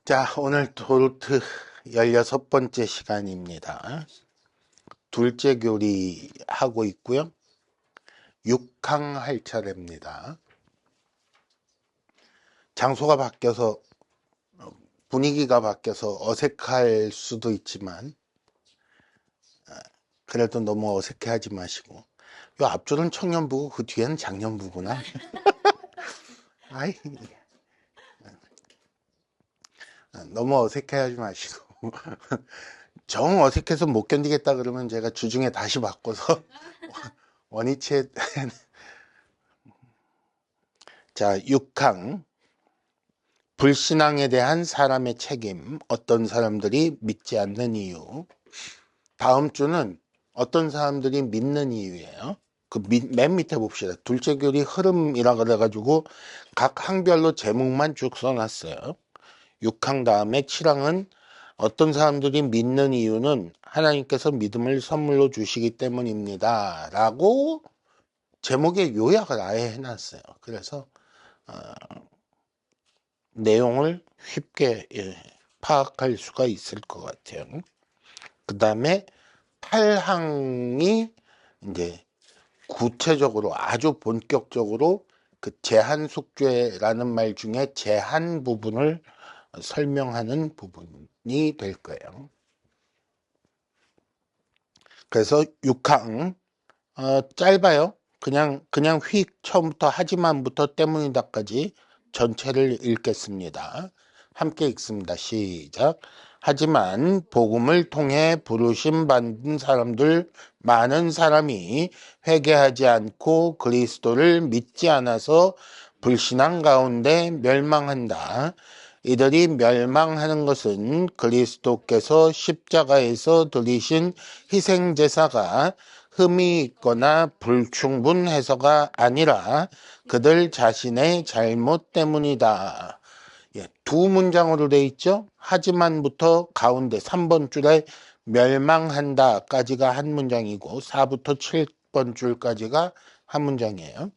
자, 오늘 도르트 16번째 시간입니다. 둘째 교리 하고 있고요. 6항 할 차례입니다. 장소가 바뀌어서 분위기가 바뀌어서 어색할 수도 있지만 그래도 너무 어색해하지 마시고, 요 앞줄은 청년부고 그 뒤에는 장년부구나. 아이, 너무 어색해하지 마시고 정 어색해서 못 견디겠다 그러면 제가 주중에 다시 바꿔서 원위치에 자, 6항 불신앙에 대한 사람의 책임, 어떤 사람들이 믿지 않는 이유. 다음 주는 어떤 사람들이 믿는 이유예요. 맨 밑에 봅시다. 둘째 교리 흐름이라 그래가지고 각 항별로 제목만 쭉 써놨어요. 6항 다음에 7항은 어떤 사람들이 믿는 이유는 하나님께서 믿음을 선물로 주시기 때문입니다. 라고 제목에 요약을 아예 해놨어요. 그래서 내용을 쉽게 파악할 수가 있을 것 같아요. 그 다음에 8항이 이제 구체적으로 아주 본격적으로 그 제한 숙제라는 말 중에 제한 부분을 설명하는 부분이 될 거예요. 그래서 6항 짧아요. 그냥 휙 처음부터 하지만부터 때문이다까지 전체를 읽겠습니다. 함께 읽습니다. 시작. 하지만 복음을 통해 부르심 받은 사람들 많은 사람이 회개하지 않고 그리스도를 믿지 않아서 불신앙 가운데 멸망한다. 이들이 멸망하는 것은 그리스도께서 십자가에서 드리신 희생제사가 흠이 있거나 불충분해서가 아니라 그들 자신의 잘못 때문이다. 두 문장으로 돼 있죠. 하지만부터 가운데 3번 줄에 멸망한다까지가 한 문장이고 4부터 7번 줄까지가 한 문장이에요.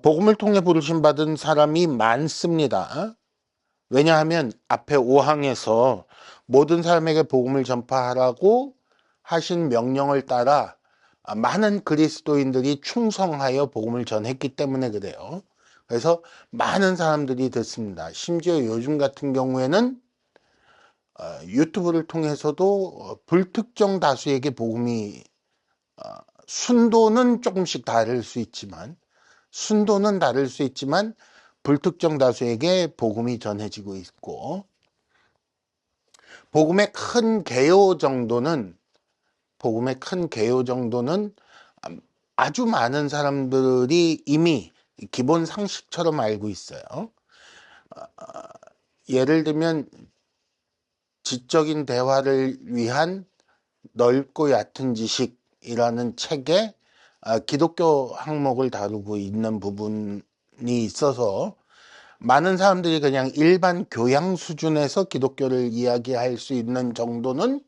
복음을 통해 부르심 받은 사람이 많습니다. 왜냐하면 앞에 5항에서 모든 사람에게 복음을 전파하라고 하신 명령을 따라 많은 그리스도인들이 충성하여 복음을 전했기 때문에 그래요. 그래서 많은 사람들이 듣습니다. 심지어 요즘 같은 경우에는 유튜브를 통해서도 불특정 다수에게 복음이 순도는 조금씩 다를 수 있지만 불특정 다수에게 복음이 전해지고 있고, 복음의 큰 개요 정도는 아주 많은 사람들이 이미 기본 상식처럼 알고 있어요. 예를 들면 지적인 대화를 위한 넓고 얕은 지식이라는 책에 기독교 항목을 다루고 있는 부분이 있어서 많은 사람들이 그냥 일반 교양 수준에서 기독교를 이야기할 수 있는 정도는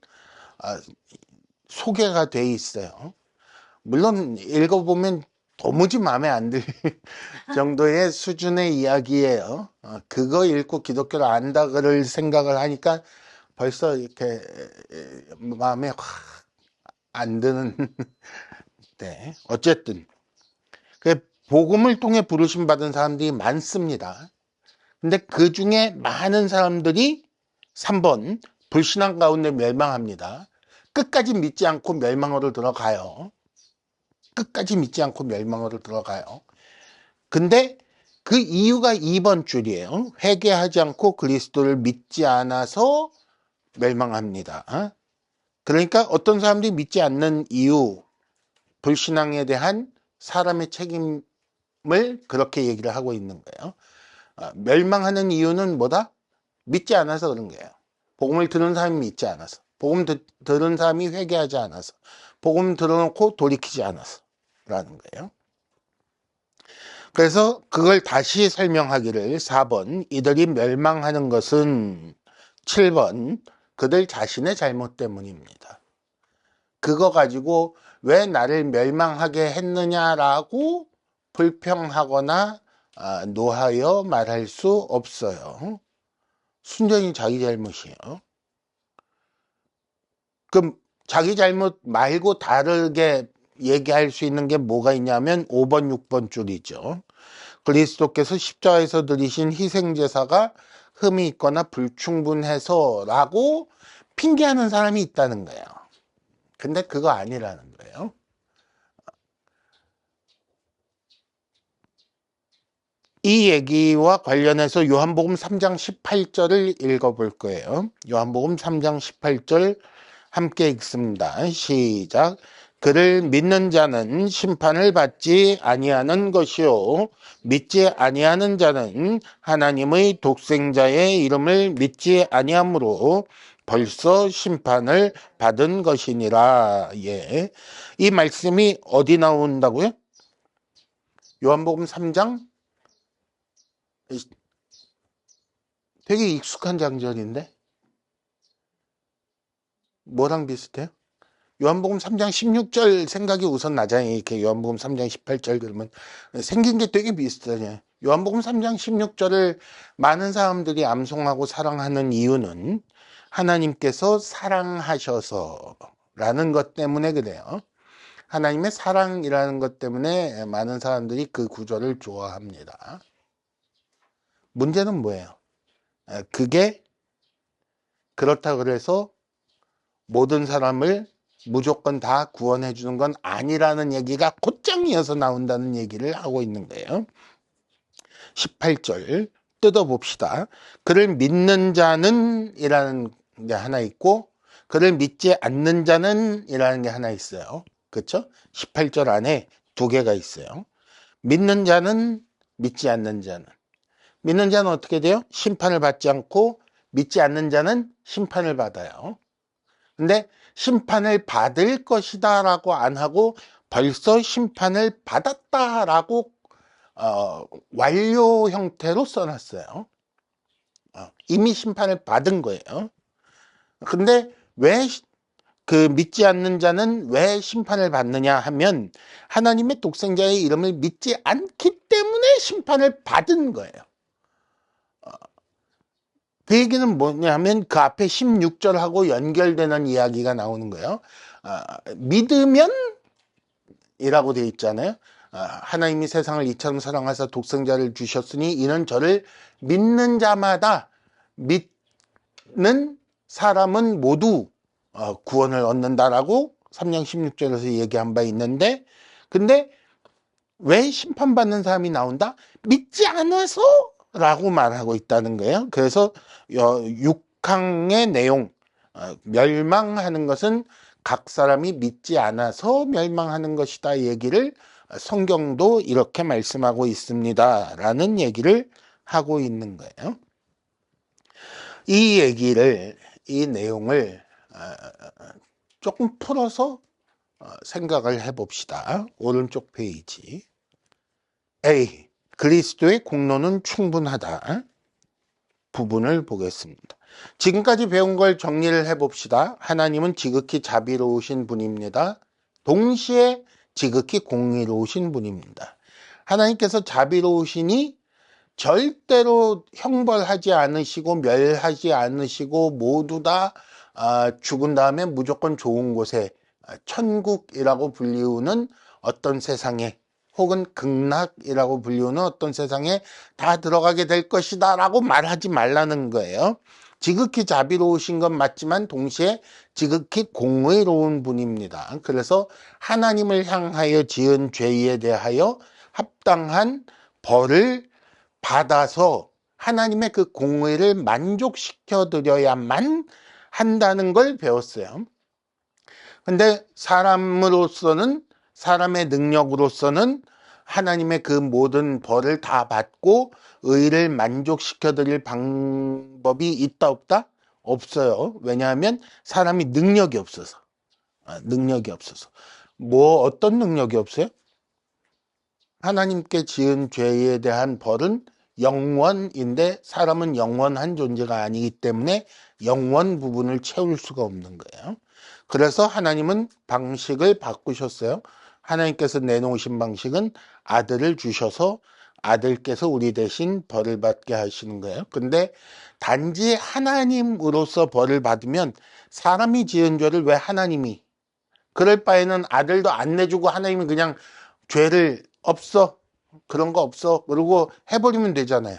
소개가 돼 있어요. 물론 읽어보면 도무지 마음에 안 들 정도의 수준의 이야기예요. 그거 읽고 기독교를 안다 그럴 생각을 하니까 벌써 이렇게 마음에 확 안 드는 네. 어쨌든 복음을 통해 부르심 받은 사람들이 많습니다. 근데 그 중에 많은 사람들이 3번 불신앙 가운데 멸망합니다. 끝까지 믿지 않고 멸망으로 들어가요. 근데 그 이유가 2번 줄이에요. 회개하지 않고 그리스도를 믿지 않아서 멸망합니다. 그러니까 어떤 사람들이 믿지 않는 이유, 불신앙에 대한 사람의 책임을 그렇게 얘기를 하고 있는 거예요. 멸망하는 이유는 뭐다? 믿지 않아서 그런 거예요. 복음을 들은 사람이 믿지 않아서, 복음 들은 사람이 회개하지 않아서, 복음 들어놓고 돌이키지 않아서 라는 거예요. 그래서 그걸 다시 설명하기를 4번 이들이 멸망하는 것은 7번 그들 자신의 잘못 때문입니다. 그거 가지고 왜 나를 멸망하게 했느냐라고 불평하거나 노하여 말할 수 없어요. 순전히 자기 잘못이에요. 그럼 자기 잘못 말고 다르게 얘기할 수 있는 게 뭐가 있냐면 5번, 6번 줄이죠. 그리스도께서 십자가에서 드리신 희생제사가 흠이 있거나 불충분해서 라고 핑계하는 사람이 있다는 거예요. 근데 그거 아니라는 거예요. 이 얘기와 관련해서 요한복음 3장 18절을 읽어볼 거예요. 요한복음 3장 18절 함께 읽습니다. 시작. 그를 믿는 자는 심판을 받지 아니하는 것이요 믿지 아니하는 자는 하나님의 독생자의 이름을 믿지 아니하므로 벌써 심판을 받은 것이니라. 예. 이 말씀이 어디 나온다고요? 요한복음 3장 되게 익숙한 장절인데 뭐랑 비슷해요? 요한복음 3장 16절 생각이 우선 나잖아요. 이렇게 요한복음 3장 18절 그러면 생긴 게 되게 비슷하잖아요. 요한복음 3장 16절을 많은 사람들이 암송하고 사랑하는 이유는 하나님께서 사랑하셔서라는 것 때문에 그래요. 하나님의 사랑이라는 것 때문에 많은 사람들이 그 구절을 좋아합니다. 문제는 뭐예요? 그게 그렇다 그래서 모든 사람을 무조건 다 구원해 주는 건 아니라는 얘기가 곧장 이어서 나온다는 얘기를 하고 있는 거예요. 18절 뜯어봅시다. 그를 믿는 자는 이라는 게 하나 있고 그를 믿지 않는 자는 이라는 게 하나 있어요. 그렇죠? 18절 안에 두 개가 있어요. 믿는 자는 믿지 않는 자는. 믿는 자는 어떻게 돼요? 심판을 받지 않고 믿지 않는 자는 심판을 받아요. 근데 심판을 받을 것이다 라고 안 하고 벌써 심판을 받았다라고 완료 형태로 써놨어요. 이미 심판을 받은 거예요. 근데 왜 그 믿지 않는 자는 왜 심판을 받느냐 하면 하나님의 독생자의 이름을 믿지 않기 때문에 심판을 받은 거예요. 그 얘기는 뭐냐면 그 앞에 16절하고 연결되는 이야기가 나오는 거예요. 믿으면 이라고 되어 있잖아요. 하나님이 세상을 이처럼 사랑하사 독생자를 주셨으니 이는 저를 믿는 자마다 믿는 사람은 모두 구원을 얻는다라고 3장 16절에서 얘기한 바 있는데 근데 왜 심판받는 사람이 나온다? 믿지 않아서 라고 말하고 있다는 거예요. 그래서 6항의 내용 멸망하는 것은 각 사람이 믿지 않아서 멸망하는 것이다 얘기를 성경도 이렇게 말씀하고 있습니다 라는 얘기를 하고 있는 거예요. 이 얘기를 이 내용을 조금 풀어서 생각을 해봅시다. 오른쪽 페이지 A. 그리스도의 공로는 충분하다 부분을 보겠습니다. 지금까지 배운 걸 정리를 해봅시다. 하나님은 지극히 자비로우신 분입니다. 동시에 지극히 공의로우신 분입니다. 하나님께서 자비로우시니 절대로 형벌하지 않으시고 멸하지 않으시고 모두 다 죽은 다음에 무조건 좋은 곳에 천국이라고 불리우는 어떤 세상에 혹은 극락이라고 불리우는 어떤 세상에 다 들어가게 될 것이다 라고 말하지 말라는 거예요. 지극히 자비로우신 건 맞지만 동시에 지극히 공의로운 분입니다. 그래서 하나님을 향하여 지은 죄에 대하여 합당한 벌을 받아서 하나님의 그 공의를 만족시켜 드려야만 한다는 걸 배웠어요. 근데 사람으로서는 사람의 능력으로서는 하나님의 그 모든 벌을 다 받고 의를 만족시켜 드릴 방법이 있다 없다? 없어요. 왜냐하면 사람이 능력이 없어서. 능력이 없어서. 뭐 어떤 능력이 없어요? 하나님께 지은 죄에 대한 벌은 영원인데 사람은 영원한 존재가 아니기 때문에 영원 부분을 채울 수가 없는 거예요. 그래서 하나님은 방식을 바꾸셨어요. 하나님께서 내놓으신 방식은 아들을 주셔서 아들께서 우리 대신 벌을 받게 하시는 거예요. 근데 단지 하나님으로서 벌을 받으면 사람이 지은 죄를 왜 하나님이, 그럴 바에는 아들도 안 내주고 하나님이 그냥 죄를 없어, 그런 거 없어, 그러고 해버리면 되잖아요.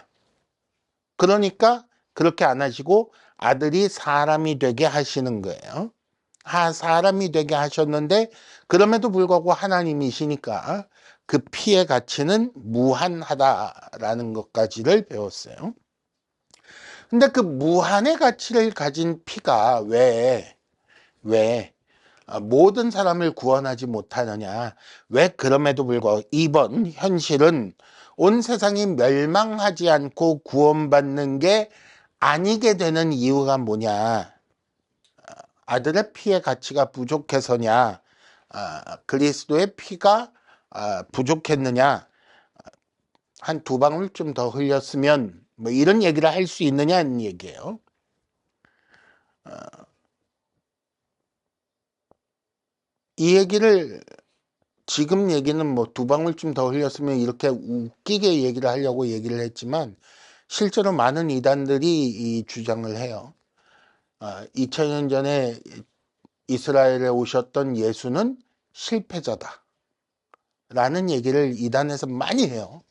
그러니까 그렇게 안 하시고 아들이 사람이 되게 하시는 거예요. 사람이 되게 하셨는데 그럼에도 불구하고 하나님이시니까 그 피의 가치는 무한하다라는 것까지를 배웠어요. 근데 그 무한의 가치를 가진 피가 왜 모든 사람을 구원하지 못하느냐? 왜 그럼에도 불구하고 이번 현실은 온 세상이 멸망하지 않고 구원받는 게 아니게 되는 이유가 뭐냐? 아들의 피의 가치가 부족해서냐? 그리스도의 피가 부족했느냐? 한 두 방울 좀 더 흘렸으면 뭐 이런 얘기를 할 수 있느냐는 얘기예요. 이 얘기를 지금 얘기는 뭐 두 방울쯤 더 흘렸으면 이렇게 웃기게 얘기를 하려고 얘기를 했지만 실제로 많은 이단들이 이 주장을 해요. 2000년 전에 이스라엘에 오셨던 예수는 실패자다 라는 얘기를 이단에서 많이 해요.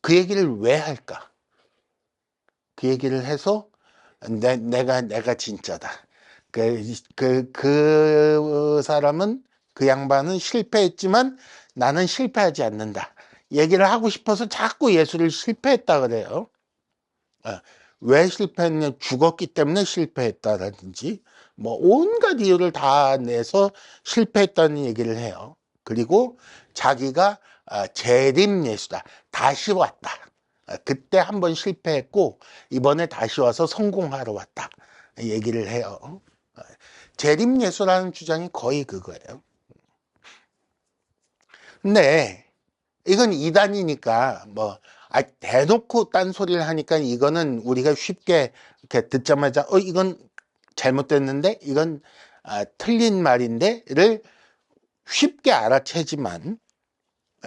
그 얘기를 왜 할까? 그 얘기를 해서 내가 진짜다. 그 사람은, 그 양반은 실패했지만 나는 실패하지 않는다. 얘기를 하고 싶어서 자꾸 예수를 실패했다 그래요. 왜 실패했냐? 죽었기 때문에 실패했다라든지 뭐 온갖 이유를 다 내서 실패했다는 얘기를 해요. 그리고 자기가 재림 예수다. 다시 왔다. 그때 한번 실패했고 이번에 다시 와서 성공하러 왔다. 얘기를 해요. 재림 예수라는 주장이 거의 그거예요. 근데 이건 이단이니까 뭐 대놓고 딴소리를 하니까 이거는 우리가 쉽게 이렇게 듣자마자 이건 잘못됐는데 이건 틀린 말인데를 쉽게 알아채지만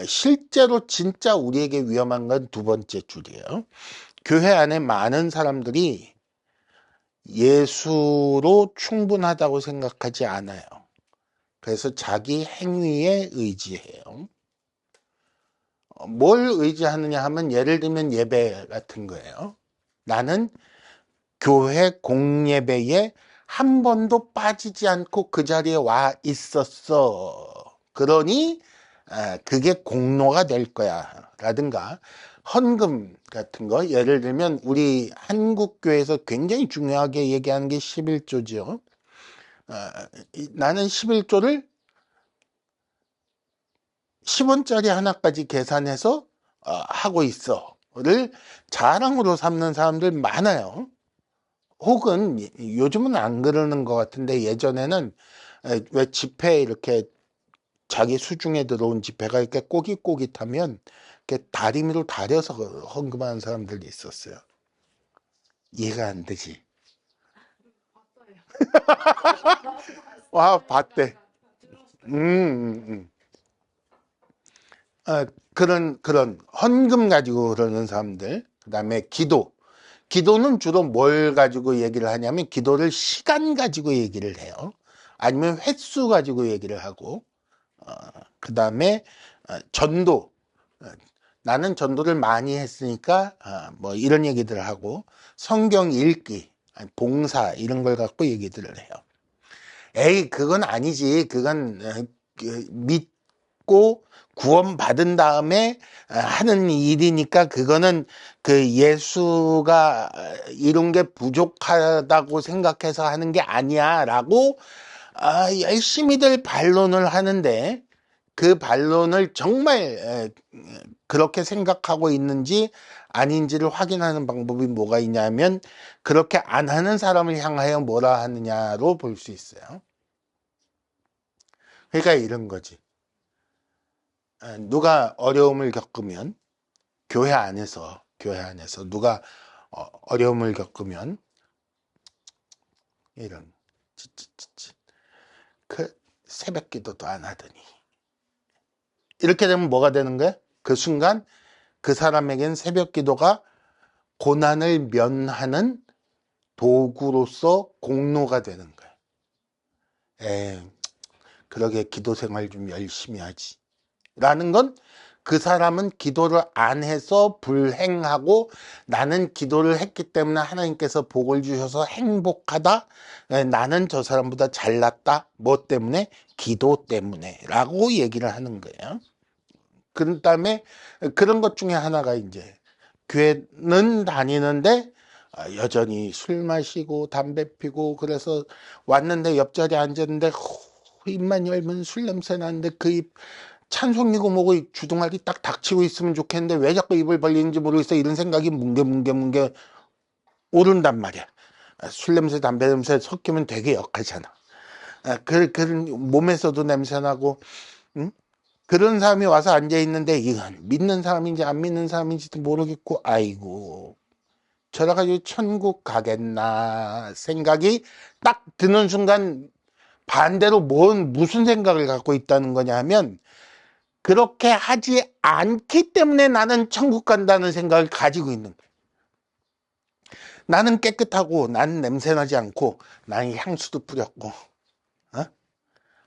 실제로 진짜 우리에게 위험한 건 두 번째 줄이에요. 교회 안에 많은 사람들이 예수로 충분하다고 생각하지 않아요. 그래서 자기 행위에 의지해요. 뭘 의지하느냐 하면 예를 들면 예배 같은 거예요. 나는 교회 공예배에 한 번도 빠지지 않고 그 자리에 와 있었어. 그러니 그게 공로가 될 거야. 라든가 헌금 같은 거, 예를 들면 우리 한국교회에서 굉장히 중요하게 얘기하는 게 11조죠. 나는 11조를 10원짜리 하나까지 계산해서 하고 있어를 자랑으로 삼는 사람들 많아요. 혹은 요즘은 안 그러는 것 같은데 예전에는 왜 지폐 이렇게 자기 수중에 들어온 지폐가 이렇게 꼬깃꼬깃하면 이렇게 다리미로 다려서 헌금하는 사람들이 있었어요. 이해가 안 되지? 와, 봤대. 음. 그런 헌금 가지고 그러는 사람들. 그다음에 기도는 주로 뭘 가지고 얘기를 하냐면 기도를 시간 가지고 얘기를 해요. 아니면 횟수 가지고 얘기를 하고, 그다음에 전도. 나는 전도를 많이 했으니까 뭐 이런 얘기들을 하고, 성경 읽기, 봉사 이런 걸 갖고 얘기들을 해요. 에이, 그건 아니지. 그건 믿고 구원받은 다음에 하는 일이니까 그거는 그 예수가 이룬 게 부족하다고 생각해서 하는 게 아니야 라고 열심히들 반론을 하는데, 그 반론을 정말 그렇게 생각하고 있는지 아닌지를 확인하는 방법이 뭐가 있냐면 그렇게 안 하는 사람을 향하여 뭐라 하느냐로 볼 수 있어요. 그러니까 이런 거지. 누가 어려움을 겪으면 교회 안에서 누가 어려움을 겪으면 이런 그 새벽 기도도 안 하더니 이렇게 되면 뭐가 되는 거야? 그 순간 그 사람에겐 새벽 기도가 고난을 면하는 도구로서 공로가 되는 거예요. 그러게 기도 생활 좀 열심히 하지. 라는 건 그 사람은 기도를 안 해서 불행하고 나는 기도를 했기 때문에 하나님께서 복을 주셔서 행복하다. 나는 저 사람보다 잘났다. 뭐 때문에? 기도 때문에 라고 얘기를 하는 거예요. 그 다음에 그런 것 중에 하나가 이제 교회는 다니는데 여전히 술 마시고 담배 피고 그래서 왔는데 옆자리에 앉았는데 입만 열면 술 냄새 나는데 그 입 찬송이고 뭐고 주둥아리 딱 닥치고 있으면 좋겠는데 왜 자꾸 입을 벌리는지 모르겠어. 이런 생각이 뭉게뭉게 오른단 말이야. 술 냄새 담배 냄새 섞이면 되게 역하잖아. 그런 몸에서도 냄새 나고 응? 그런 사람이 와서 앉아 있는데 이건 믿는 사람인지 안 믿는 사람인지도 모르겠고 아이고 저라 가지고 천국 가겠나 생각이 딱 드는 순간 반대로 무슨 생각을 갖고 있다는 거냐 하면 그렇게 하지 않기 때문에 나는 천국 간다는 생각을 가지고 있는 거예요. 나는 깨끗하고 나는 냄새나지 않고 나는 향수도 뿌렸고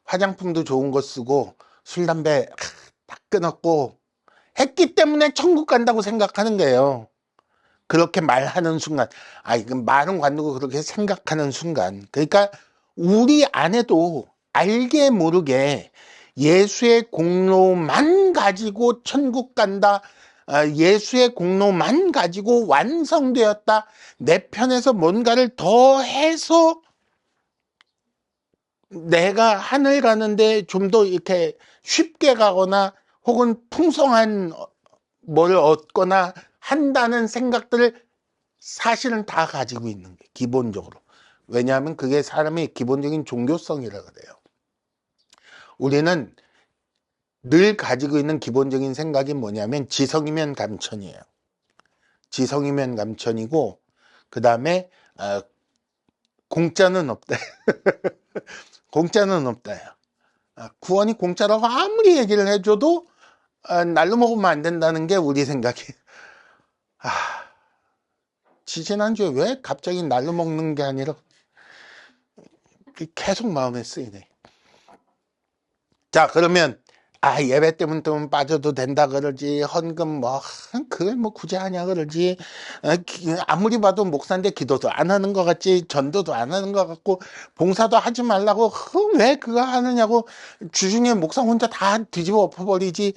화장품도 좋은 거 쓰고 술 담배 다 끊었고 했기 때문에 천국 간다고 생각하는 거예요. 그렇게 말하는 순간 이건 말은 관두고 그렇게 생각하는 순간 그러니까 우리 안에도 알게 모르게 예수의 공로만 가지고 천국 간다. 예수의 공로만 가지고 완성되었다. 내 편에서 뭔가를 더 해서 내가 하늘 가는데 좀 더 이렇게 쉽게 가거나 혹은 풍성한 뭘 얻거나 한다는 생각들을 사실은 다 가지고 있는 거예요. 기본적으로. 왜냐하면 그게 사람의 기본적인 종교성이라 그래요. 우리는 늘 가지고 있는 기본적인 생각이 뭐냐면 지성이면 감천이에요. 지성이면 감천이고 그 다음에 공짜는 없다. 공짜는 없다. 구원이 공짜라고 아무리 얘기를 해줘도 날로 먹으면 안 된다는 게 우리 생각이에요. 지지난주에 왜 갑자기 날로 먹는 게 아니라 계속 마음에 쓰이네. 자 그러면 예배 때문에 좀 빠져도 된다 그러지 헌금 그걸 굳이 하냐 그러지 아무리 봐도 목사인데 기도도 안 하는 것 같지 전도도 안 하는 것 같고 봉사도 하지 말라고 왜 그거 하느냐고 주중에 목사 혼자 다 뒤집어 엎어버리지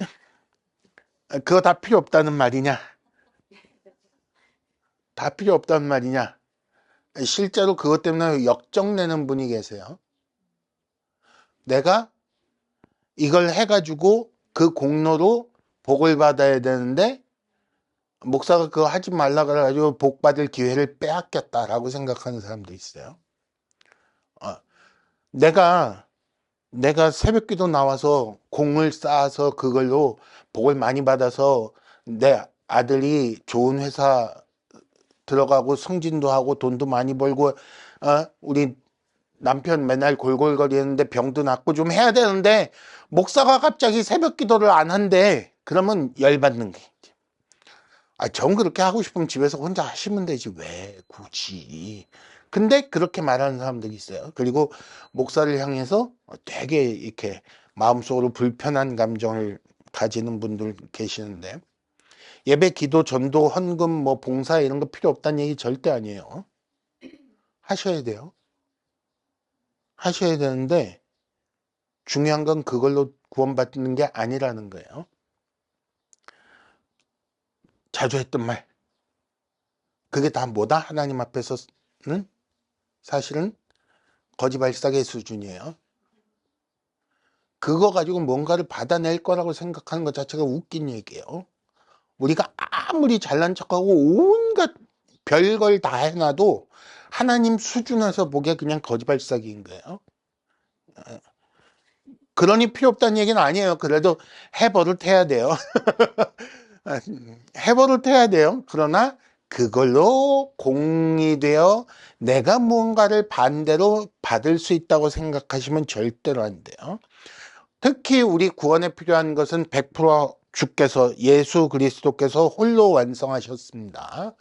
그거 다 필요 없다는 말이냐 다 필요 없다는 말이냐 실제로 그것 때문에 역정내는 분이 계세요. 내가 이걸 해가지고 그 공로로 복을 받아야 되는데 목사가 그거 하지 말라 그래가지고 복 받을 기회를 빼앗겼다라고 생각하는 사람도 있어요. 내가 새벽기도 나와서 공을 쌓아서 그걸로 복을 많이 받아서 내 아들이 좋은 회사 들어가고 승진도 하고 돈도 많이 벌고 우리 남편 맨날 골골거리는데 병도 낫고 좀 해야 되는데 목사가 갑자기 새벽 기도를 안 한대. 그러면 열받는 게 전 그렇게 하고 싶으면 집에서 혼자 하시면 되지 왜 굳이. 근데 그렇게 말하는 사람들이 있어요. 그리고 목사를 향해서 되게 이렇게 마음속으로 불편한 감정을 가지는 분들 계시는데 예배, 기도, 전도, 헌금, 봉사 이런 거 필요 없다는 얘기 절대 아니에요. 하셔야 돼요. 하셔야 되는데 중요한 건 그걸로 구원받는 게 아니라는 거예요. 자주 했던 말. 그게 다 뭐다? 하나님 앞에서는 사실은 거지발사계 수준이에요. 그거 가지고 뭔가를 받아낼 거라고 생각하는 것 자체가 웃긴 얘기예요. 우리가 아무리 잘난 척하고 온갖 별걸 다 해놔도 하나님 수준에서 보기에 그냥 거지발사기인 거예요. 그러니 필요 없다는 얘기는 아니에요. 그래도 해버릇해야 돼요. 해버릇해야 돼요. 그러나 그걸로 공이 되어 내가 무언가를 반대로 받을 수 있다고 생각하시면 절대로 안 돼요. 특히 우리 구원에 필요한 것은 100% 예수 그리스도께서 홀로 완성하셨습니다.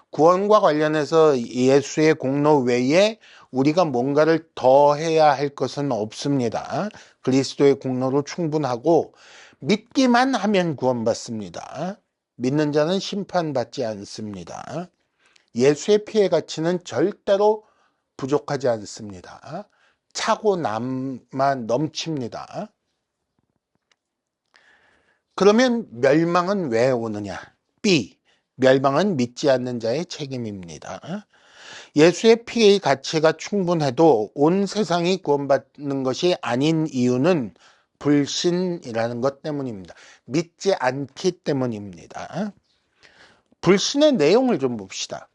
구원과 관련해서 예수의 공로 외에 우리가 뭔가를 더 해야 할 것은 없습니다. 그리스도의 공로로 충분하고 믿기만 하면 구원받습니다. 믿는 자는 심판받지 않습니다. 예수의 피의 가치는 절대로 부족하지 않습니다. 차고 넘칩니다. 그러면 멸망은 왜 오느냐? B. 멸망은 믿지 않는 자의 책임입니다. 예수의 피의 가치가 충분해도 온 세상이 구원받는 것이 아닌 이유는 불신이라는 것 때문입니다. 믿지 않기 때문입니다. 불신의 내용을 좀 봅시다.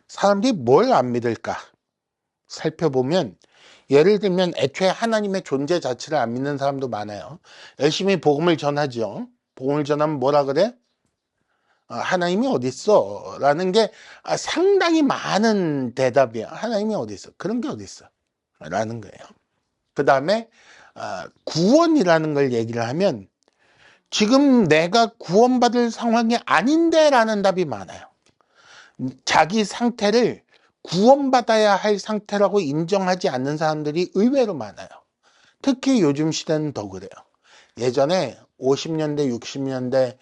사람들이 뭘 안 믿을까? 살펴보면 예를 들면 애초에 하나님의 존재 자체를 안 믿는 사람도 많아요. 열심히 복음을 전하죠. 복음을 전하면 뭐라 그래? 하나님이 어디 있어? 라는 게 상당히 많은 대답이야. 하나님이 어디 있어? 그런 게 어디 있어? 라는 거예요. 그 다음에 구원이라는 걸 얘기를 하면 지금 내가 구원받을 상황이 아닌데 라는 답이 많아요. 자기 상태를 구원받아야 할 상태라고 인정하지 않는 사람들이 의외로 많아요. 특히 요즘 시대는 더 그래요. 예전에 50년대, 60년대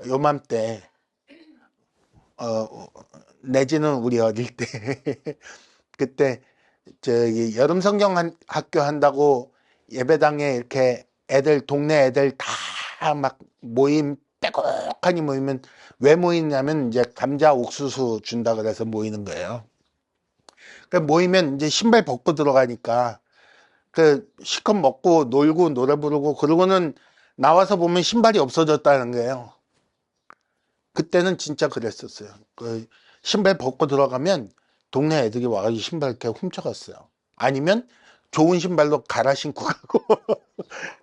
요맘때 내지는 우리 어릴 때 그때 저기 여름 성경 학교 한다고 예배당에 이렇게 동네 애들 다 막 빼곡하니 모이면 왜 모이냐면 이제 감자 옥수수 준다 그래서 모이는 거예요. 그 모이면 이제 신발 벗고 들어가니까 그 실컷 먹고 놀고 노래 부르고 그러고는 나와서 보면 신발이 없어졌다는 거예요. 그때는 진짜 그랬었어요. 그 신발 벗고 들어가면 동네 애들이 와가지고 신발 이렇게 훔쳐갔어요. 아니면 좋은 신발로 갈아 신고 가고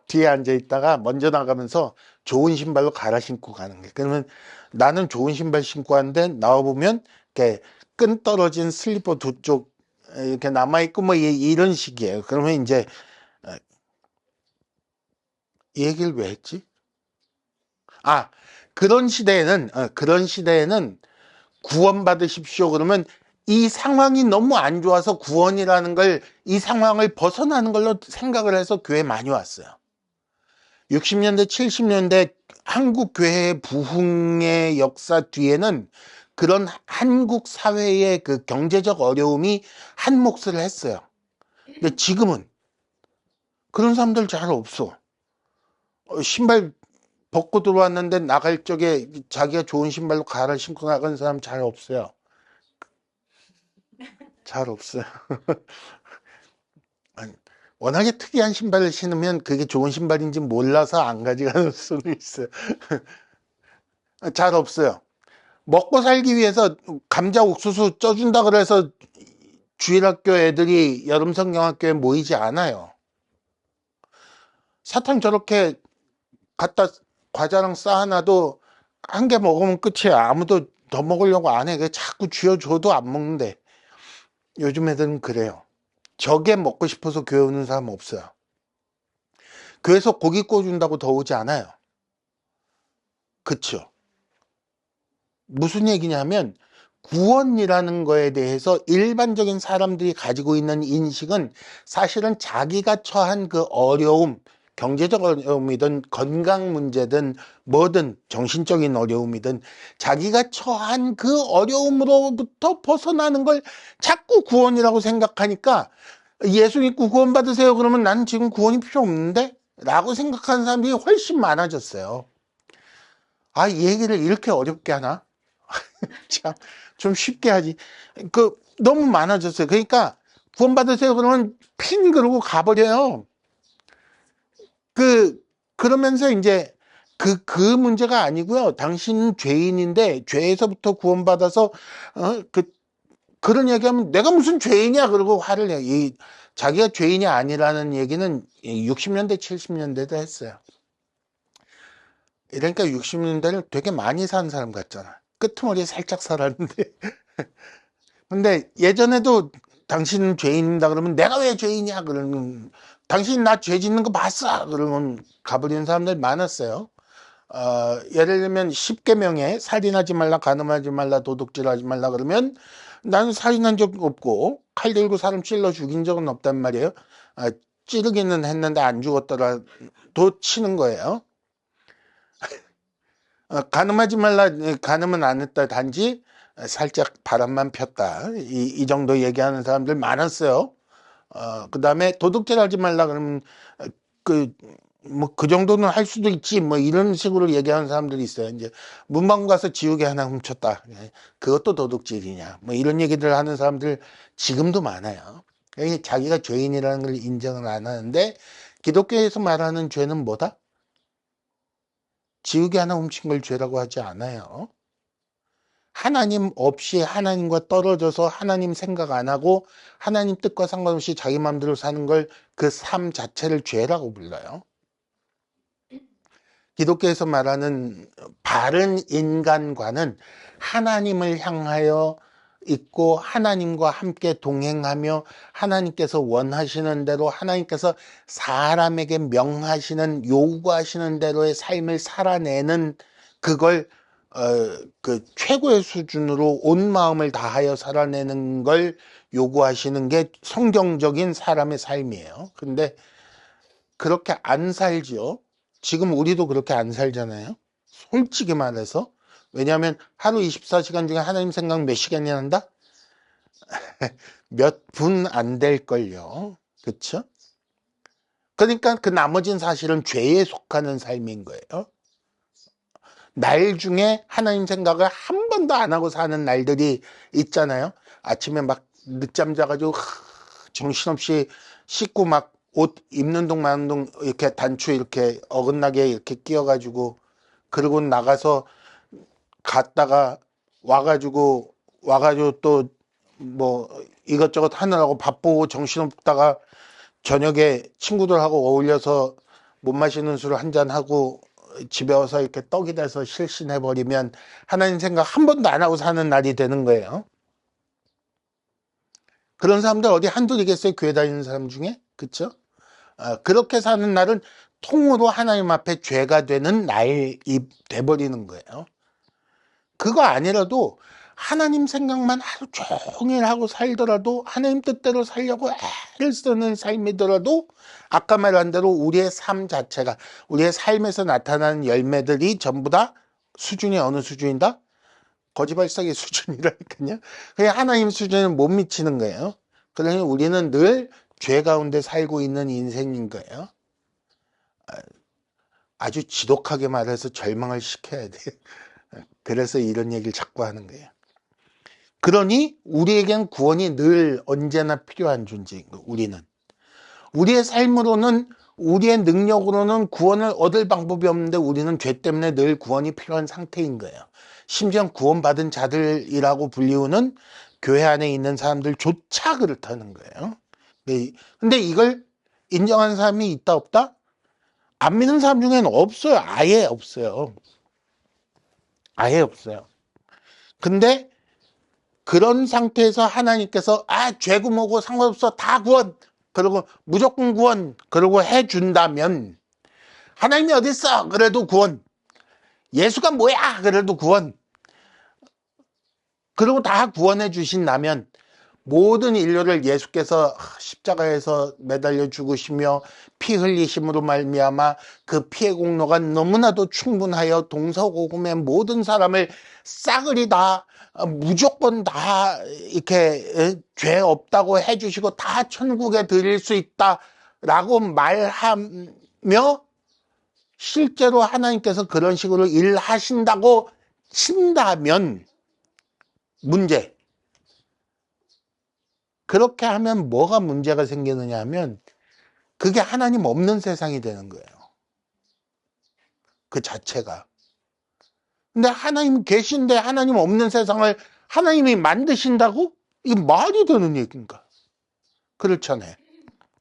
뒤에 앉아 있다가 먼저 나가면서 좋은 신발로 갈아 신고 가는 거예요. 그러면 나는 좋은 신발 신고 왔는데 나와보면 이렇게 끈 떨어진 슬리퍼 두 쪽 이렇게 남아있고 뭐 이런 식이에요. 그러면 이제 이 얘기를 왜 했지? 그런 시대에는 구원받으십시오. 그러면 이 상황이 너무 안 좋아서 구원이라는 걸 이 상황을 벗어나는 걸로 생각을 해서 교회 많이 왔어요. 60년대, 70년대 한국 교회의 부흥의 역사 뒤에는 그런 한국 사회의 그 경제적 어려움이 한 몫을 했어요. 근데 지금은 그런 사람들 잘 없어. 신발 벗고 들어왔는데 나갈 적에 자기가 좋은 신발로 갈아 신고 나간 사람 잘 없어요. 잘 없어요. 워낙에 특이한 신발을 신으면 그게 좋은 신발인지 몰라서 안 가져가는 수는 있어요. 잘 없어요. 먹고 살기 위해서 감자 옥수수 쪄준다 그래서 주일학교 애들이 여름 성경학교에 모이지 않아요. 사탕 저렇게 갖다 과자랑 쌓아놔도 한 개 먹으면 끝이야. 아무도 더 먹으려고 안 해. 자꾸 쥐어줘도 안 먹는데. 요즘 애들은 그래요. 저게 먹고 싶어서 교회 오는 사람 없어요. 교회에서 고기 구워준다고 더 오지 않아요. 그쵸? 무슨 얘기냐면 구원이라는 거에 대해서 일반적인 사람들이 가지고 있는 인식은 사실은 자기가 처한 그 어려움, 경제적 어려움이든 건강 문제든 뭐든 정신적인 어려움이든 자기가 처한 그 어려움으로부터 벗어나는 걸 자꾸 구원이라고 생각하니까 예수 믿고 구원받으세요. 그러면 나는 지금 구원이 필요 없는데? 라고 생각하는 사람들이 훨씬 많아졌어요. 이 얘기를 이렇게 어렵게 하나? 참, 좀 쉽게 하지. 너무 많아졌어요. 그러니까, 구원받으세요. 그러면 핀 그러고 가버려요. 그러면서 이제, 그 문제가 아니고요. 당신은 죄인인데, 죄에서부터 구원받아서, 그런 얘기하면 내가 무슨 죄인이야? 그러고 화를 내요. 자기가 죄인이 아니라는 얘기는 60년대, 70년대도 했어요. 그러니까 60년대를 되게 많이 산 사람 같잖아. 끄트머리에 살짝 살았는데. 근데 예전에도 당신은 죄인입니다. 그러면 내가 왜 죄인이야? 그러는 당신 나 죄 짓는 거 봤어? 그러면 가버리는 사람들 많았어요. 예를 들면 10계명에 살인하지 말라, 간음하지 말라, 도둑질하지 말라 그러면 나는 살인한 적 없고 칼 들고 사람 찔러 죽인 적은 없단 말이에요. 찌르기는 했는데 안 죽었더라도 치는 거예요. 간음하지 말라, 간음은 안 했다. 단지 살짝 바람만 폈다. 이 정도 얘기하는 사람들 많았어요. 그 다음에 도둑질하지 말라 그러면 그 그 정도는 할 수도 있지 뭐 이런 식으로 얘기하는 사람들이 있어요. 이제 문방 가서 지우개 하나 훔쳤다. 그것도 도둑질이냐 뭐 이런 얘기들 하는 사람들 지금도 많아요. 자기가 죄인이라는 걸 인정을 안 하는데 기독교에서 말하는 죄는 뭐다? 지우개 하나 훔친 걸 죄라고 하지 않아요. 하나님 없이 하나님과 떨어져서 하나님 생각 안 하고 하나님 뜻과 상관없이 자기 마음대로 사는 걸 그 삶 자체를 죄라고 불러요. 기독교에서 말하는 바른 인간관은 하나님을 향하여 있고 하나님과 함께 동행하며 하나님께서 원하시는 대로 하나님께서 사람에게 명하시는 요구하시는 대로의 삶을 살아내는 그걸 그 최고의 수준으로 온 마음을 다하여 살아내는 걸 요구하시는 게 성경적인 사람의 삶이에요. 근데 그렇게 안 살지요. 지금 우리도 그렇게 안 살잖아요. 솔직히 말해서. 왜냐하면 하루 24시간 중에 하나님 생각 몇 시간이나 한다? 몇 분 안 될걸요. 그쵸? 그러니까 그 나머진 사실은 죄에 속하는 삶인 거예요. 날 중에 하나님 생각을 한 번도 안 하고 사는 날들이 있잖아요. 아침에 막 늦잠 자가지고 정신없이 씻고 막 옷 입는 동 마는 동 이렇게 단추 이렇게 어긋나게 이렇게 끼워가지고 그러고 나가서 갔다가 와가지고 또 뭐 이것저것 하느라고 바쁘고 정신없다가 저녁에 친구들하고 어울려서 못 마시는 술 한잔 하고 집에 와서 이렇게 떡이 돼서 실신해버리면 하나님 생각 한 번도 안 하고 사는 날이 되는 거예요. 그런 사람들 어디 한둘이겠어요? 교회 다니는 사람 중에? 그쵸? 그렇게 사는 날은 통으로 하나님 앞에 죄가 되는 날이 돼버리는 거예요. 그거 아니라도 하나님 생각만 하루 종일 하고 살더라도 하나님 뜻대로 살려고 애를 쓰는 삶이더라도 아까 말한 대로 우리의 삶 자체가 우리의 삶에서 나타나는 열매들이 전부 다 수준이 어느 수준이다? 거지발사기 수준이라니까요. 그냥 하나님 수준을 못 미치는 거예요. 그러니 우리는 늘 죄 가운데 살고 있는 인생인 거예요. 아주 지독하게 말해서 절망을 시켜야 돼요. 그래서 이런 얘기를 자꾸 하는 거예요. 그러니 우리에겐 구원이 늘 언제나 필요한 존재인 거예요. 우리는. 우리의 삶으로는 우리의 능력으로는 구원을 얻을 방법이 없는데 우리는 죄 때문에 늘 구원이 필요한 상태인 거예요. 심지어 구원받은 자들이라고 불리우는 교회 안에 있는 사람들조차 그렇다는 거예요. 근데 이걸 인정하는 사람이 있다 없다? 안 믿는 사람 중에는 없어요. 아예 없어요. 아예 없어요. 근데 그런 상태에서 하나님께서 죄고 뭐고 상관없어 다 구원 그리고 무조건 구원 그러고 해준다면 하나님이 어디 있어 그래도 구원 예수가 뭐야 그래도 구원 그리고 다 구원해 주신다면 모든 인류를 예수께서 십자가에서 매달려 죽으시며 피 흘리심으로 말미암아 그 피의 공로가 너무나도 충분하여 동서고금의 모든 사람을 싸그리 다 무조건 다 이렇게 죄 없다고 해주시고 다 천국에 드릴 수 있다라고 말하며 실제로 하나님께서 그런 식으로 일하신다고 친다면 문제. 그렇게 하면 뭐가 문제가 생기느냐 하면 그게 하나님 없는 세상이 되는 거예요. 그 자체가. 근데 하나님 계신데 하나님 없는 세상을 하나님이 만드신다고? 이게 말이 되는 얘기인가? 그렇잖아요.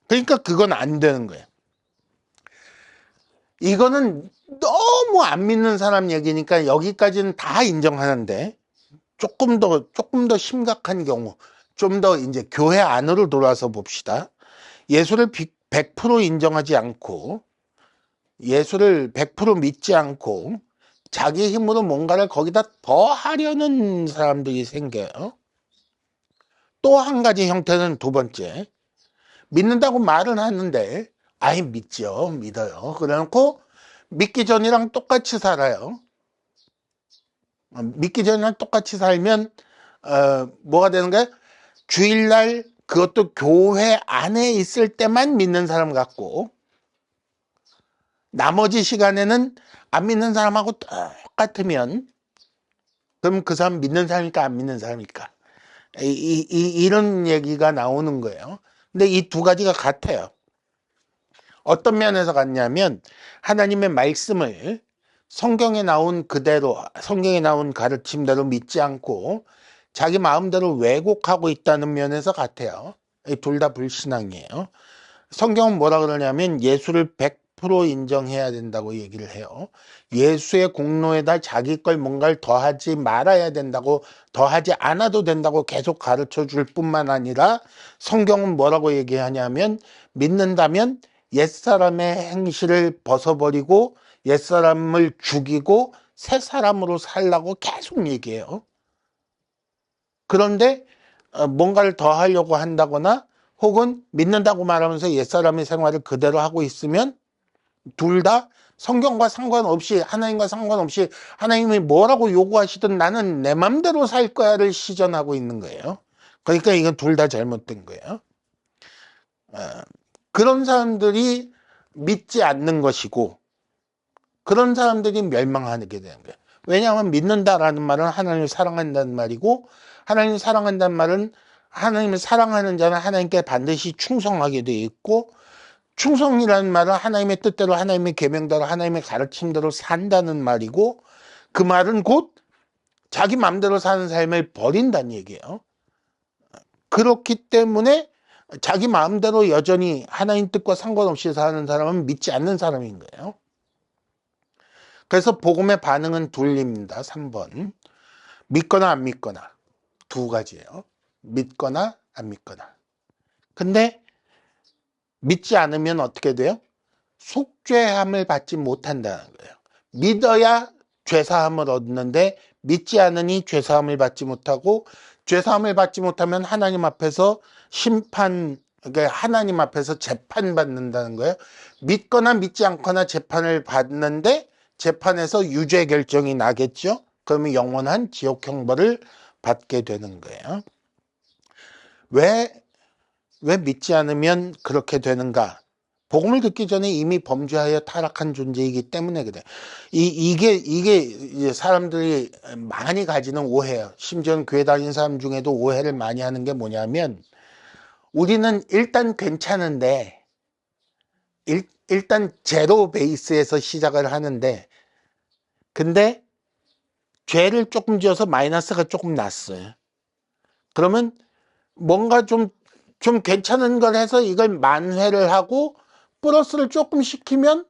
그러니까 그건 안 되는 거예요. 이거는 너무 안 믿는 사람 얘기니까 여기까지는 다 인정하는데 조금 더 심각한 경우 좀 더 이제 교회 안으로 돌아서 봅시다. 예수를 100% 인정하지 않고 예수를 100% 믿지 않고 자기 힘으로 뭔가를 거기다 더 하려는 사람들이 생겨요. 또 한 가지 형태는 두 번째, 믿는다고 말은 하는데 아예 믿죠. 믿어요. 그래놓고 믿기 전이랑 똑같이 살아요. 믿기 전이랑 똑같이 살면 뭐가 되는 거야? 주일날 그것도 교회 안에 있을 때만 믿는 사람 같고 나머지 시간에는 안 믿는 사람하고 똑같으면 그럼 그 사람 믿는 사람일까 안 믿는 사람일까? 이런 얘기가 나오는 거예요. 근데 이 두 가지가 같아요. 어떤 면에서 같냐면 하나님의 말씀을 성경에 나온 그대로 성경에 나온 가르침대로 믿지 않고 자기 마음대로 왜곡하고 있다는 면에서 같아요. 둘 다 불신앙이에요. 성경은 뭐라 그러냐면 예수를 100% 인정해야 된다고 얘기를 해요. 예수의 공로에다 자기 걸 뭔가를 더하지 말아야 된다고, 더하지 않아도 된다고 계속 가르쳐 줄 뿐만 아니라 성경은 뭐라고 얘기하냐면 믿는다면 옛사람의 행실을 벗어버리고 옛사람을 죽이고 새 사람으로 살라고 계속 얘기해요. 그런데 뭔가를 더 하려고 한다거나 혹은 믿는다고 말하면서 옛사람의 생활을 그대로 하고 있으면 둘 다 성경과 상관없이 하나님과 상관없이 하나님이 뭐라고 요구하시든 나는 내 맘대로 살 거야를 시전하고 있는 거예요. 그러니까 이건 둘 다 잘못된 거예요. 그런 사람들이 믿지 않는 것이고 그런 사람들이 멸망하게 되는 거예요. 왜냐하면 믿는다라는 말은 하나님을 사랑한다는 말이고 하나님을 사랑한다는 말은 하나님을 사랑하는 자는 하나님께 반드시 충성하게 되어 있고 충성이라는 말은 하나님의 뜻대로 하나님의 계명대로 하나님의 가르침대로 산다는 말이고 그 말은 곧 자기 마음대로 사는 삶을 버린다는 얘기예요. 그렇기 때문에 자기 마음대로 여전히 하나님 뜻과 상관없이 사는 사람은 믿지 않는 사람인 거예요. 그래서 복음의 반응은 둘입니다. 3번. 믿거나 안 믿거나. 두 가지예요. 믿거나 안 믿거나. 근데 믿지 않으면 어떻게 돼요? 속죄함을 받지 못한다는 거예요. 믿어야 죄사함을 얻는데 믿지 않으니 죄사함을 받지 못하고 죄사함을 받지 못하면 하나님 앞에서 심판, 그러니까 하나님 앞에서 재판받는다는 거예요. 믿거나 믿지 않거나 재판을 받는데 재판에서 유죄 결정이 나겠죠. 그러면 영원한 지옥 형벌을 받게 되는 거예요. 왜 믿지 않으면 그렇게 되는가? 복음을 듣기 전에 이미 범죄하여 타락한 존재이기 때문에 그래. 이게 사람들이 많이 가지는 오해예요. 심지어 교회 다니는 사람 중에도 오해를 많이 하는 게 뭐냐면 우리는 일단 괜찮은데 일단 제로 베이스에서 시작을 하는데 근데 죄를 조금 지어서 마이너스가 조금 났어요. 그러면 뭔가 좀 괜찮은 걸 해서 이걸 만회를 하고 플러스를 조금 시키면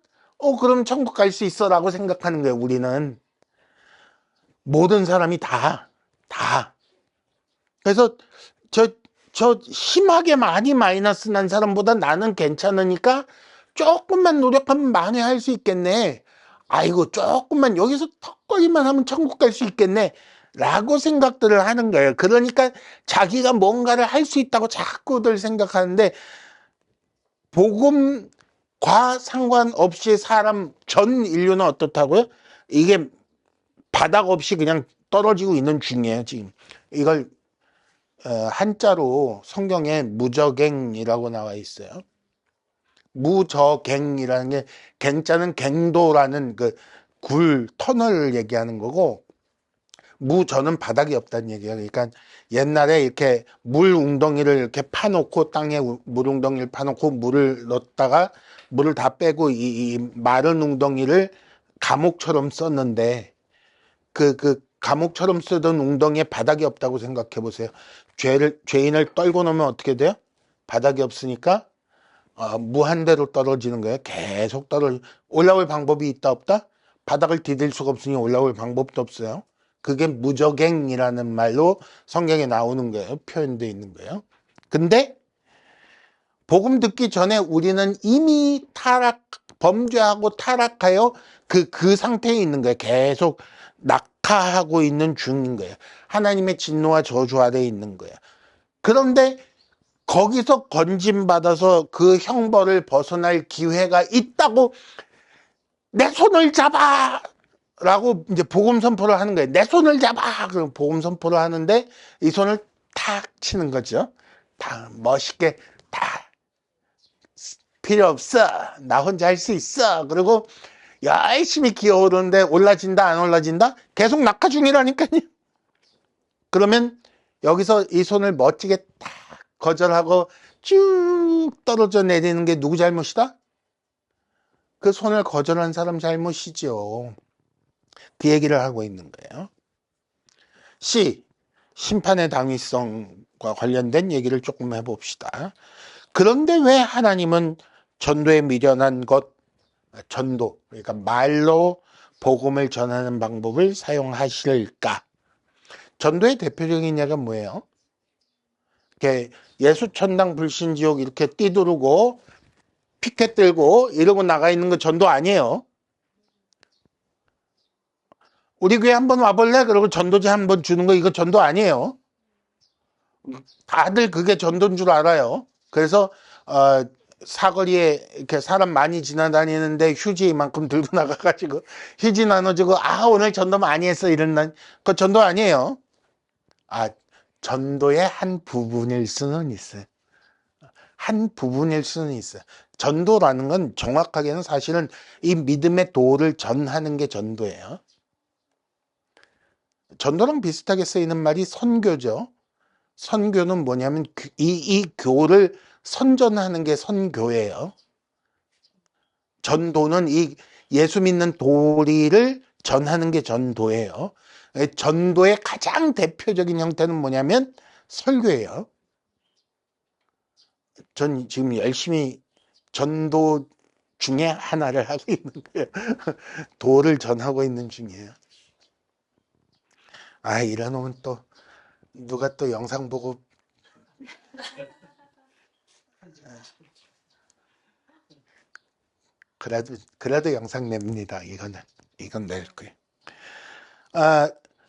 그럼 천국 갈 수 있어 라고 생각하는 거예요. 우리는 모든 사람이 다 그래서 저 심하게 많이 마이너스 난 사람보다 나는 괜찮으니까 조금만 노력하면 만회할 수 있겠네. 아이고 조금만 여기서 턱걸이만 하면 천국 갈 수 있겠네 라고 생각들을 하는 거예요. 그러니까 자기가 뭔가를 할 수 있다고 자꾸들 생각하는데 복음과 상관없이 사람 전 인류는 어떻다고요? 이게 바닥 없이 그냥 떨어지고 있는 중이에요. 지금 이걸 한자로 성경에 무저갱이라고 나와 있어요. 무저갱이라는 게 갱자는 갱도라는 그 굴 터널을 얘기하는 거고 무저는 바닥이 없다는 얘기예요. 그러니까 옛날에 이렇게 물 웅덩이를 이렇게 파놓고 땅에 물 웅덩이를 파놓고 물을 넣다가 물을 다 빼고 이 마른 웅덩이를 감옥처럼 썼는데 그 감옥처럼 쓰던 웅덩이에 바닥이 없다고 생각해 보세요. 죄인을 떨고 놓으면 어떻게 돼요? 바닥이 없으니까 무한대로 떨어지는 거예요. 계속 올라올 방법이 있다 없다? 바닥을 디딜 수가 없으니 올라올 방법도 없어요. 그게 무저갱이라는 말로 성경에 나오는 거예요. 표현되어 있는 거예요. 근데 복음 듣기 전에 우리는 이미 범죄하고 타락하여 그 상태에 있는 거예요. 계속 낙하하고 있는 중인 거예요. 하나님의 진노와 저주 아래에 있는 거예요. 그런데 거기서 건짐받아서 그 형벌을 벗어날 기회가 있다고 내 손을 잡아! 라고 이제 복음 선포를 하는 거예요. 내 손을 잡아! 그럼 복음 선포를 하는데 이 손을 탁 치는 거죠. 다 멋있게 다 필요 없어. 나 혼자 할 수 있어. 그리고 열심히 기어오르는데 올라진다 안 올라진다? 계속 낙하 중이라니까요. 그러면 여기서 이 손을 멋지게 딱 거절하고 쭉 떨어져 내리는 게 누구 잘못이다? 그 손을 거절한 사람 잘못이죠. 그 얘기를 하고 있는 거예요. C. 심판의 당위성과 관련된 얘기를 조금 해봅시다. 그런데 왜 하나님은 전도에 미련한 것, 전도, 그러니까 말로 복음을 전하는 방법을 사용하실까? 전도의 대표적인 예가 뭐예요? 이렇게 예수천당 불신지옥 이렇게 뛰두르고 피켓 들고 이러고 나가 있는 거 전도 아니에요. 우리 교회 한번 와볼래? 그러고 전도지 한번 주는 거 이거 전도 아니에요. 다들 그게 전도인 줄 알아요. 그래서 사거리에 이렇게 사람 많이 지나다니는데 휴지 이만큼 들고 나가가지고 휴지 나눠주고 오늘 전도 많이 했어 이런 날 그거 전도 아니에요. 전도의 한 부분일 수는 있어요. 한 부분일 수는 있어요. 전도라는 건 정확하게는 사실은 이 믿음의 도를 전하는 게 전도예요. 전도랑 비슷하게 쓰이는 말이 선교죠. 선교는 뭐냐면 이 교를 선전하는 게 선교예요. 전도는 이 예수 믿는 도리를 전하는 게 전도예요. 전도의 가장 대표적인 형태는 뭐냐면 설교예요. 전 지금 열심히 전도 중에 하나를 하고 있는 거예요. 도를 전하고 있는 중이에요. 이러놓으면 또 누가 또 영상 보고 그래도 영상 냅니다. 이건 낼 거예요.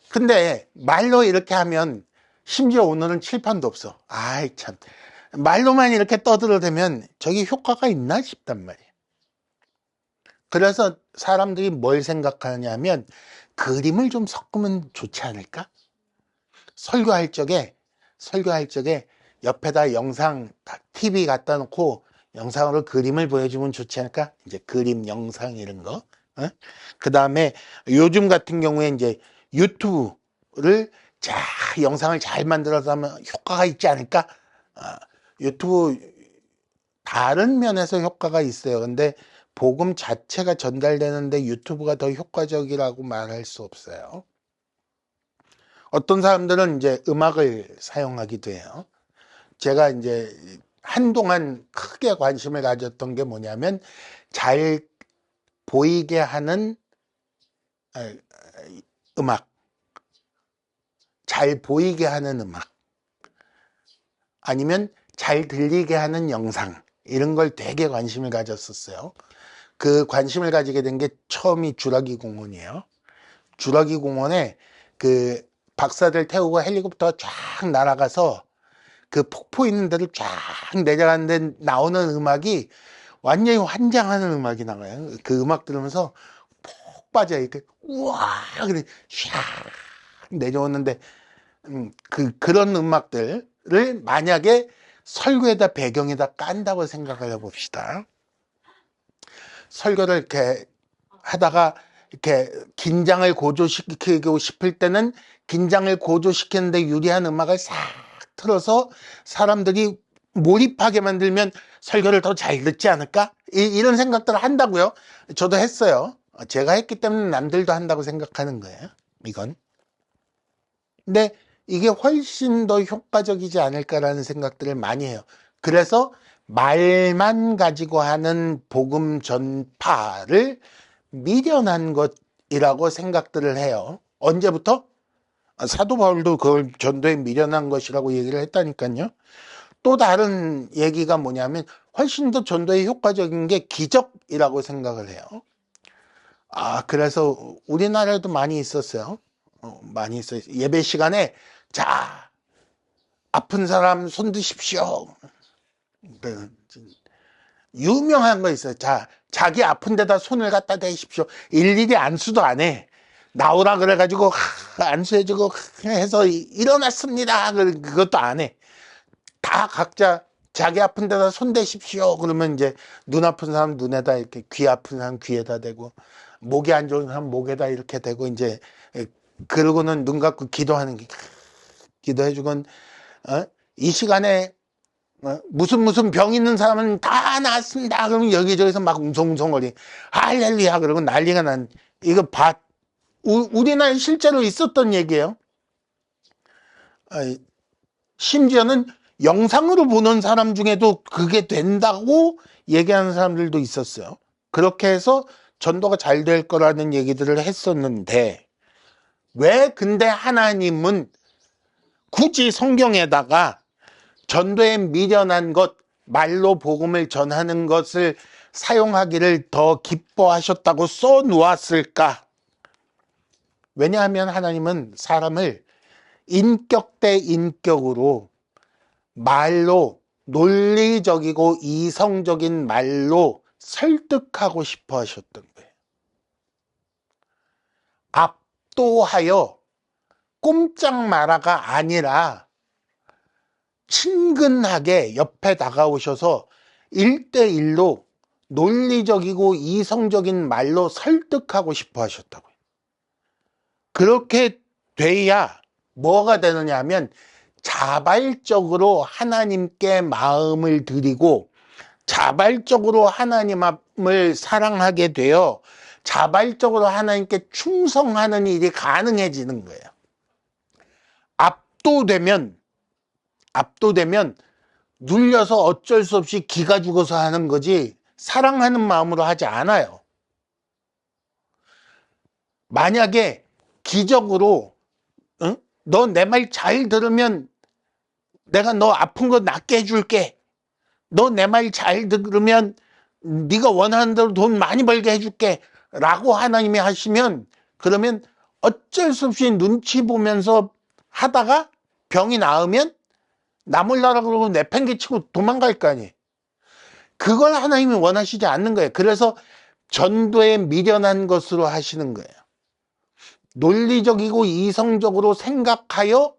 근데 말로 이렇게 하면 심지어 오늘은 칠판도 없어. 참. 말로만 이렇게 떠들어대면 저게 효과가 있나 싶단 말이에요. 그래서 사람들이 뭘 생각하냐면 그림을 좀 섞으면 좋지 않을까? 설교할 적에 옆에다 영상 TV 갖다 놓고 영상으로 그림을 보여주면 좋지 않을까? 이제 그림, 영상 이런 거. 그 다음에 요즘 같은 경우에 이제 유튜브를 영상을 잘 만들어서 하면 효과가 있지 않을까? 유튜브 다른 면에서 효과가 있어요. 근데 복음 자체가 전달되는데 유튜브가 더 효과적이라고 말할 수 없어요. 어떤 사람들은 이제 음악을 사용하기도 해요. 제가 이제 한동안 크게 관심을 가졌던 게 뭐냐면 잘 보이게 하는 음악, 잘 보이게 하는 음악, 아니면 잘 들리게 하는 영상, 이런 걸 되게 관심을 가졌었어요. 그 관심을 가지게 된 게 처음이 주라기 공원이에요. 주라기 공원에 그 박사들 태우고 헬리콥터가 쫙 날아가서 그 폭포 있는 데를 쫙 내려가는데 나오는 음악이 완전히 환장하는 음악이 나와요. 그 음악 들으면서 폭 빠져요. 이렇게 우와 그래 샥 내려오는데 그런 음악들을 만약에 설교에다 배경에다 깐다고 생각을 해봅시다. 설교를 이렇게 하다가 이렇게 긴장을 고조시키고 싶을 때는 긴장을 고조시키는데 유리한 음악을 싹 틀어서 사람들이 몰입하게 만들면 설교를 더 잘 듣지 않을까? 이런 생각들을 한다고요. 저도 했어요. 제가 했기 때문에 남들도 한다고 생각하는 거예요. 이건. 근데 이게 훨씬 더 효과적이지 않을까라는 생각들을 많이 해요. 그래서 말만 가지고 하는 복음 전파를 미련한 것이라고 생각들을 해요. 언제부터? 사도 바울도 그걸 전도에 미련한 것이라고 얘기를 했다니까요. 또 다른 얘기가 뭐냐면 훨씬 더 전도에 효과적인 게 기적이라고 생각을 해요. 그래서 우리나라에도 많이 있었어요. 많이 있어요. 예배 시간에 자, 아픈 사람 손 드십시오. 유명한 거 있어요. 자, 자기 아픈 데다 손을 갖다 대십시오. 일일이 안수도 안 해. 나오라 그래가지고 안수해주고 해서 일어났습니다. 그것도 안 해. 다 각자 자기 아픈 데다 손 대십시오. 그러면 이제 눈 아픈 사람 눈에다 이렇게, 귀 아픈 사람 귀에다 대고, 목이 안 좋은 사람 목에다 이렇게 대고, 이제 그러고는 눈 감고 기도하는 게, 기도해주건 이 시간에 무슨 병 있는 사람은 다 나았습니다. 그러면 여기저기서 막 웅성웅성거리 할렐루야 그러고 난리가 난. 이거 우리나라에 실제로 있었던 얘기예요. 심지어는 영상으로 보는 사람 중에도 그게 된다고 얘기하는 사람들도 있었어요. 그렇게 해서 전도가 잘 될 거라는 얘기들을 했었는데, 왜 근데 하나님은 굳이 성경에다가 전도에 미련한 것, 말로 복음을 전하는 것을 사용하기를 더 기뻐하셨다고 써 놓았을까? 왜냐하면 하나님은 사람을 인격 대 인격으로 말로, 논리적이고 이성적인 말로 설득하고 싶어 하셨던 거예요. 압도하여 꼼짝 마라가 아니라 친근하게 옆에 다가오셔서 1대1로 논리적이고 이성적인 말로 설득하고 싶어 하셨다고요. 그렇게 돼야 뭐가 되느냐 하면 자발적으로 하나님께 마음을 드리고 자발적으로 하나님을 사랑하게 되어 자발적으로 하나님께 충성하는 일이 가능해지는 거예요. 압도되면 눌려서 어쩔 수 없이 기가 죽어서 하는 거지 사랑하는 마음으로 하지 않아요. 만약에 기적으로 너 내 말 잘 들으면 내가 너 아픈 거 낫게 해줄게. 너 내 말 잘 들으면 네가 원하는 대로 돈 많이 벌게 해줄게 라고 하나님이 하시면, 그러면 어쩔 수 없이 눈치 보면서 하다가 병이 나으면 나 몰라라 그러고 내팽개치고 도망갈 거 아니에요. 그걸 하나님이 원하시지 않는 거예요. 그래서 전도에 미련한 것으로 하시는 거예요. 논리적이고 이성적으로 생각하여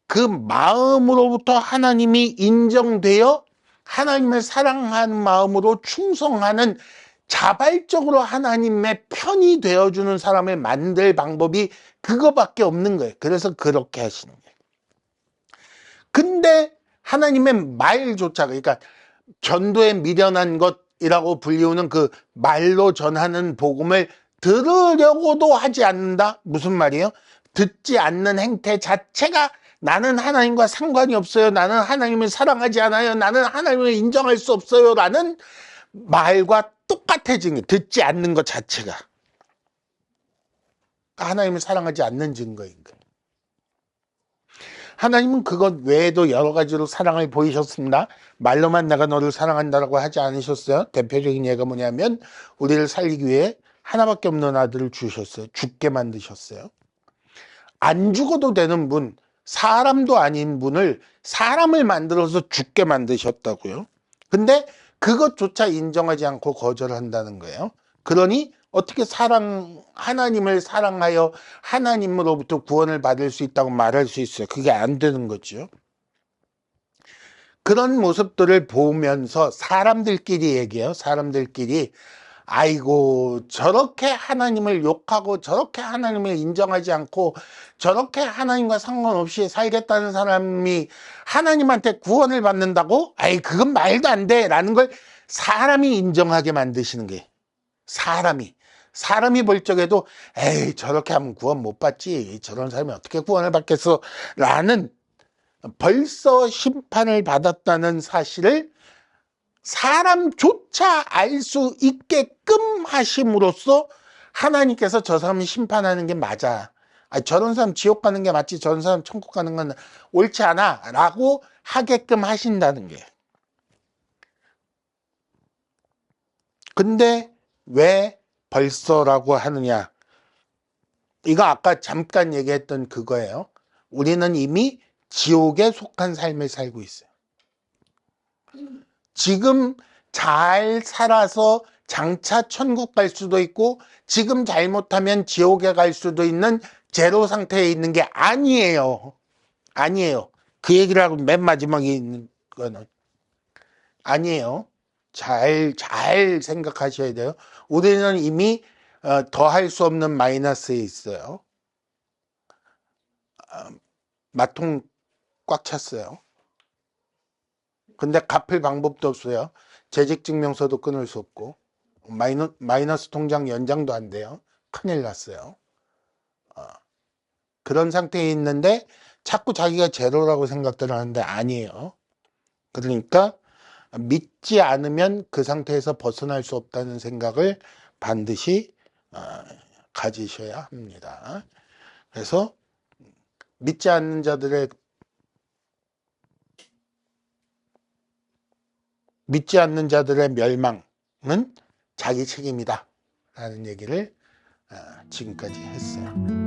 그 마음으로부터 하나님이 인정되어 하나님을 사랑하는 마음으로 충성하는, 자발적으로 하나님의 편이 되어주는 사람을 만들 방법이 그거밖에 없는 거예요. 그래서 그렇게 하시는 거예요. 근데 하나님의 말조차, 그러니까 전도에 미련한 것이라고 불리우는 그 말로 전하는 복음을 들으려고도 하지 않는다? 무슨 말이에요? 듣지 않는 행태 자체가 나는 하나님과 상관이 없어요. 나는 하나님을 사랑하지 않아요. 나는 하나님을 인정할 수 없어요. 라는 말과 똑같아진 거예요. 듣지 않는 것 자체가 하나님을 사랑하지 않는 증거인 거예요. 하나님은 그것 외에도 여러 가지로 사랑을 보이셨습니다. 말로만 내가 너를 사랑한다라고 하지 않으셨어요. 대표적인 예가 뭐냐면 우리를 살리기 위해 하나밖에 없는 아들을 주셨어요. 죽게 만드셨어요. 안 죽어도 되는 분, 사람도 아닌 분을 사람을 만들어서 죽게 만드셨다고요. 근데 그것조차 인정하지 않고 거절한다는 거예요. 그러니 어떻게 하나님을 사랑하여 하나님으로부터 구원을 받을 수 있다고 말할 수 있어요? 그게 안 되는 거죠. 그런 모습들을 보면서 사람들끼리 얘기해요. 사람들끼리 아이고 저렇게 하나님을 욕하고 저렇게 하나님을 인정하지 않고 저렇게 하나님과 상관없이 살겠다는 사람이 하나님한테 구원을 받는다고? 아이 그건 말도 안 돼 라는 걸 사람이 인정하게 만드시는 게, 사람이 볼 적에도 에이 저렇게 하면 구원 못 받지, 저런 사람이 어떻게 구원을 받겠어 라는, 벌써 심판을 받았다는 사실을 사람조차 알 수 있게끔 하심으로써 하나님께서 저 사람을 심판하는 게 맞아, 저런 사람 지옥 가는 게 맞지, 저런 사람 천국 가는 건 옳지 않아 라고 하게끔 하신다는 게. 근데 왜 벌써라고 하느냐? 이거 아까 잠깐 얘기했던 그거예요. 우리는 이미 지옥에 속한 삶을 살고 있어요. 지금 잘 살아서 장차 천국 갈 수도 있고 지금 잘못하면 지옥에 갈 수도 있는 제로 상태에 있는 게 아니에요. 아니에요. 그 얘기를 하고 맨 마지막에 있는 거는 아니에요. 잘 생각하셔야 돼요. 우리는 이미 더할 수 없는 마이너스에 있어요. 마통 꽉 찼어요. 근데 갚을 방법도 없어요. 재직증명서도 끊을 수 없고 마이너스 통장 연장도 안 돼요. 큰일 났어요. 그런 상태에 있는데 자꾸 자기가 제로라고 생각들 하는데 아니에요. 그러니까 믿지 않으면 그 상태에서 벗어날 수 없다는 생각을 반드시 가지셔야 합니다. 그래서 믿지 않는 자들의 멸망은 자기 책임이다 라는 얘기를 지금까지 했어요.